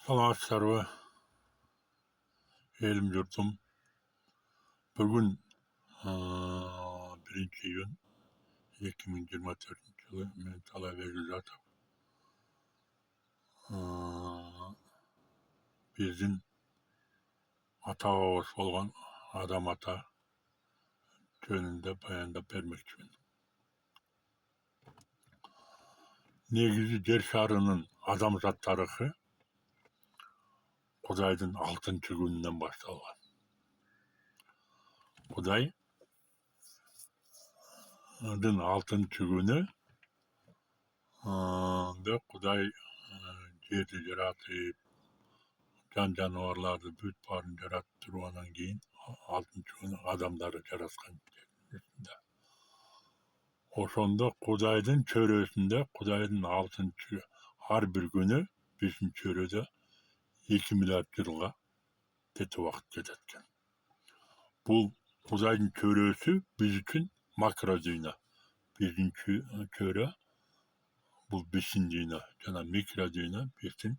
Саламатсыздарбы, элим журтум. Бүгүн 1-iyun 2024-жылы мен Талайбек Жатов биздин ата-бабабыз болгон Адам ата жөнүндө баяндап бермекчимин. Негизи жер шарынын адамзат тарыхы Кудайдын 6-күнүнөн башталган. Кудайдын 6-күнү Кудай жерди жаратып, жан жаныбарларды бүт баарын жаратып тургандан кийин 6-күнү адамдарды жараткан. Ошондо Кудайдын чөйрөсүндө Кудайдын 6 ар бир күнү биздин чөйрөдө 2 миллиард жылга тете убакыт кетет экен. Бул Кудайдын чөйрөсү биз үчүн макро дүйнө. Биздин чөйрө бул биздин дүйнө жана микро дүйнө биздин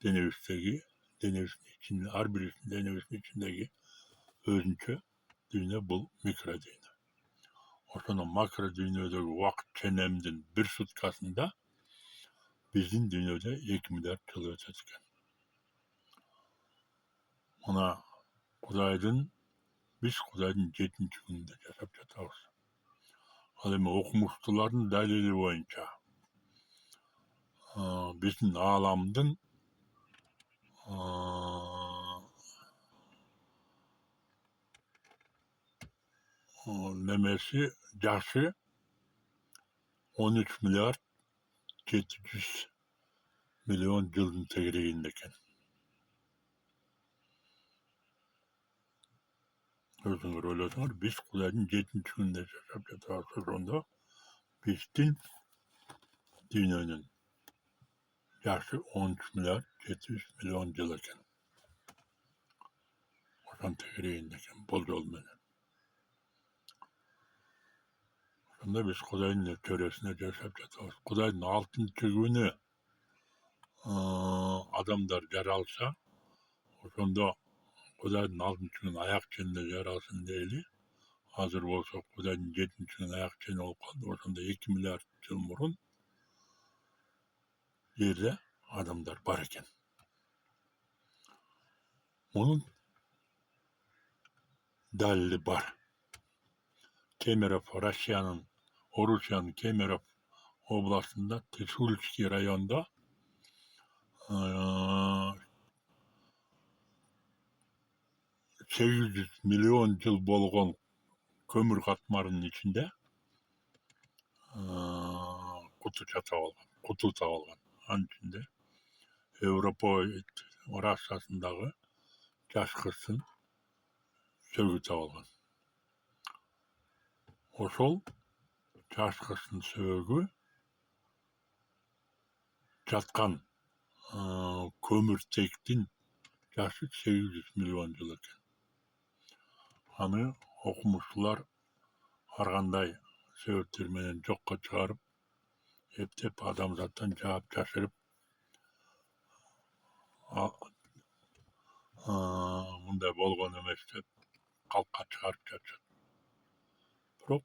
денебиздеги, ар бирибиздин денебиздин ичиндеги өзүнчө дүйнө бул микро дүйнө. Ошоно макро дүйнөдөгү убакыт ченемдин бир суткасында биздин дүйнөдө 2 миллиард жыл өтөт экен. Мына биз Кудайдын 7-күнүндө жашап жатабыз. Ал эми окумуштуулардын далили боюнча биздин ааламдын немеси жашы 13 миллиард 700 миллион жылдын тегерегинде экен. Өзүңөр ойлосоңор, биз Кудайдын 7-күнүндө жашап жатабыз. Ошондо биздин дүйнөнүн жашы 13 миллиард 700 миллион жыл экен. Ошон тегерегинде экен, болжол менен. Ошондо биз Кудайдын чөйрөсүндө жашап жатабыз. Кудайдын 6-күнү адамдар жаралса, ошондо Кудайдын 6-күнү аяк ченинде жаралсын дейли. Азыр болсо Кудайдын 7-күнү аяк чени болуп калды. Ошондо 2 миллиард жыл мурун жерде адамдар бар экен. Мунун далили бар. Орусиянын Кемерово областында Тышульский райондо 800 миллион жыл болгон көмүр катмарынын ичинде куту табылган. Анын ичинде Европоид расасындагы жаш кыздын сөөгү табылган. Ошол жаш кыздын сөөгү жаткан көмүртектин жашы 800 миллион жыл экен. Аны окумуштуулар ар кандай себептер менен жокко чыгарып, эптеп адамзаттан жаап жашырып, мындай болгон эмес деп калкка чыгарып жатышат. Бирок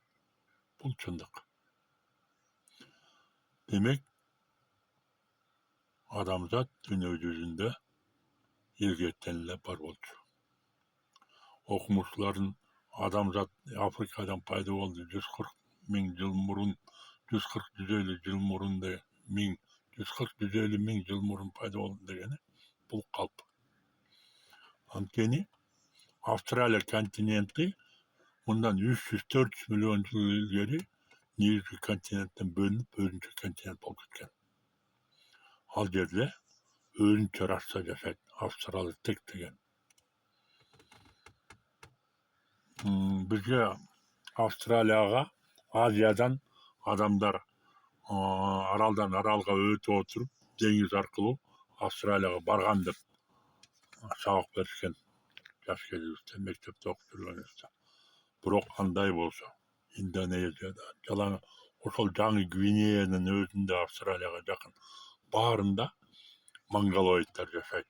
бул чындык. Демек, адамзат дүйнө жүзүндө илгертен эле бар болчу. Окумуштуулардын адамзат Африкадан пайда болду 140 миң жыл мурун, 140-150 жыл мурун пайда болду дегени бул калп. Анткени Австралия континенти мындан 300-400 миллион жыл илгери негизги континенттен бөлүнүп, өзүнчө континент болуп кеткен. Ал жерде өзүнчө раса жашайт, австралитек деген. Бизге Австралияга Азиядан адамдар аралдан аралга өтүп отуруп, деңиз аркылуу Австралияга барган деп сабак беришкен. Жаш кезибизде мектепте окуп жүргөнүбүздө. Бирок андай болсо, Индонезияда, ошол Жаңы Гвинеянын өзүндө Австралияга жакын баарында монголоиддер жашайт.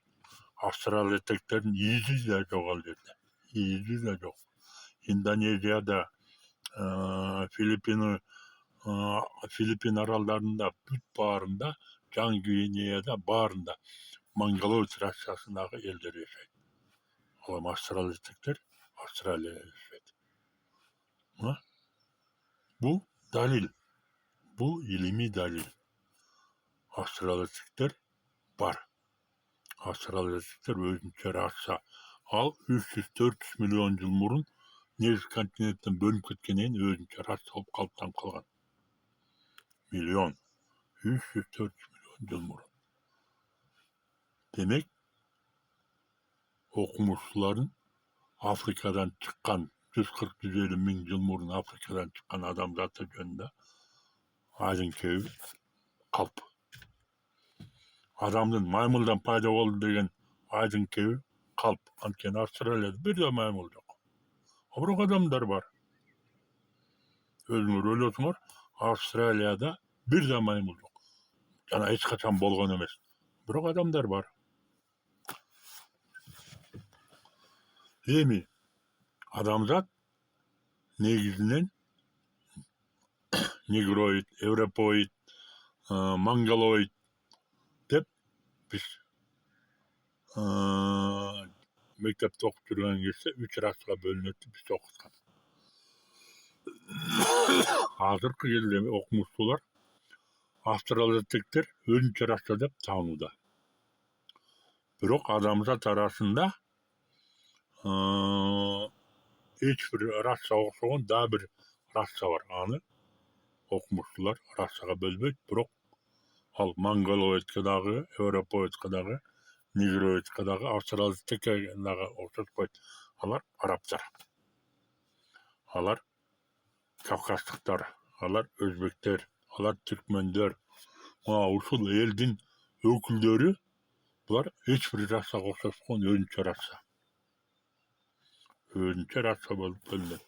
Австралиялықтардың иісі де жоқ ал жерде. Иісі де жоқ. Индонезияда, Филиппин аралдарында, бүт барында, Жаң Гвинеяда барында монголоид расасындағы елдер yaşайды. Ал австралиялықтар Австралияда yaşайды. Бұл далил. Бұл ilmi dalil. Австралиялықтар бар. Австралиялықтар өзінше раса. Ал 300-400 миллион жыл мұрын негізгі континенттен бөлініп кеткеннен өзінше раса болып қалыптанып қалған. 300-400 миллион жыл мұрын. Демек, оқымушыларын Африкадан шыққан 140-150 мың жыл мұрын Африкадан шыққан адамзаты жөнінде айдың-кеуі қалып. Адамдың маймылдан пайда болды деген айдың-кеуі қалып. Анткени Австралияда бир да маймыл жок. Бирок адамдар бар. Өзүңөр ойлосоңор, Австралияда бир да маймыл жок. Жана эч качан болгон эмес. Бирок адамдар бар. Эми адамзат негизинен негроид, европоид, монголоид деп биз мектепте окуп жүргөн кезде 3 расага бөлүнөт деп биз окуткан. Азыркы кезде окумуштуулар австралиялықтар өзүнчө раса деп таанууда. Бирок адамзат арасында эч бир раса окшогон да бир раса бар. Аны окумуштуулар расага бөлбөйт, бирок ал монголоидке дагы, европоидке дагы, негроидке дагы, австралиялықтарга дагы окшошпойт. Алар арабтар. Алар кавказдыктар, алар өзбектер, алар түркмөндөр. Ушул элдин өкүлдөрү булар эч бир расага окшошпогон өзүнчө раса. Өзүнчө раса болуп бөлүнөт.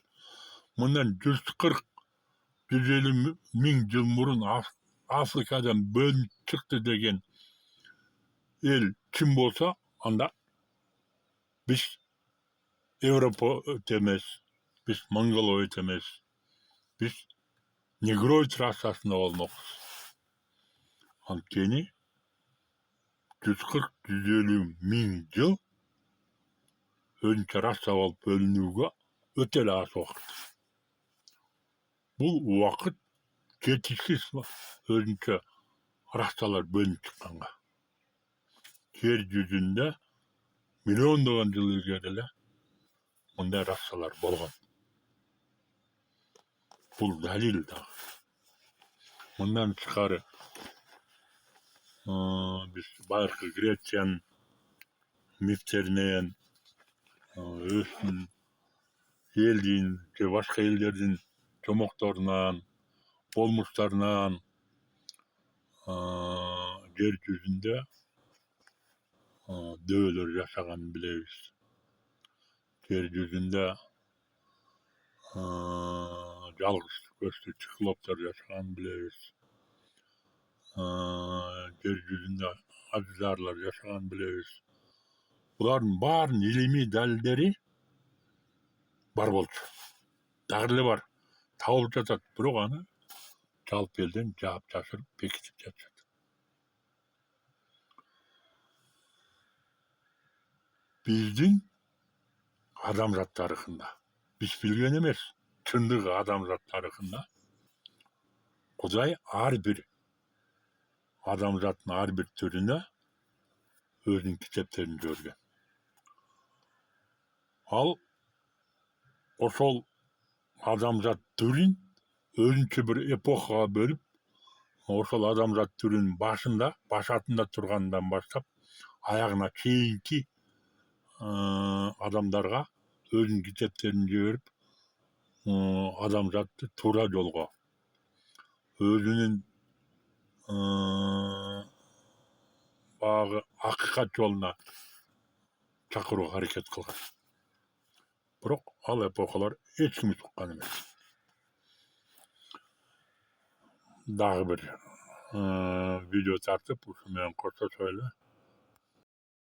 Мындан 140-150 мың жыл мурун Африкадан бөлүнүп чыкты деген эл ким болсо, анда биз европоид эмес, биз монголоид эмес, биз негроид расасында болмокпуз. Анткени 140-150 мың жыл өзүнчө раса болуп бөлүнүүгө өтө эле аз убакыт. Бул убакыт жетишсиз өзүнчө расалар бөлүнүп чыкканга. Жер жүзүндө миллиондогон жыл илгери эле мындай расалар болгон. Бул далил дагы. Мындан тышкары биз байыркы Грециянын мифтеринен, өзүнүн элдин же башка элдердин жомокторунан, болмуштарынан жер жүзүндө дөөлөр жашаганын билебиз. Жер жүзүндө жалгыз көздүү циклоптор жашаганын билебиз. Жер жүзүндө ажыдарлар жашаганын билебиз. Булардын баарын илимий далилдери бар болчу. Дагы эле бар. Табылып жатат, бирок аны жалпы элден жаап жашырып бекитип жатышат. Биздин адамзат тарыхында, биз билген эмес, чындыгы адамзат тарыхында Кудай ар бир адамзаттын ар бир түрүнө өзүнүн китептерин жиберген. Ал ошол адамзат түрүн өзүнчө бир эпохага бөлүп, ошол адамзат түрүнүн башында, башатында тургандан баштап, аягына чейинки адамдарга өзүнүн китептерин жиберип, адамзатты туура жолго, өзүнүн багы акыйкат жолуна чакырууга аракет кылган. Бирок ал эпохалар эч ким уккан эмес. Дагы бир видео тартып, ушу менен коштошойлу.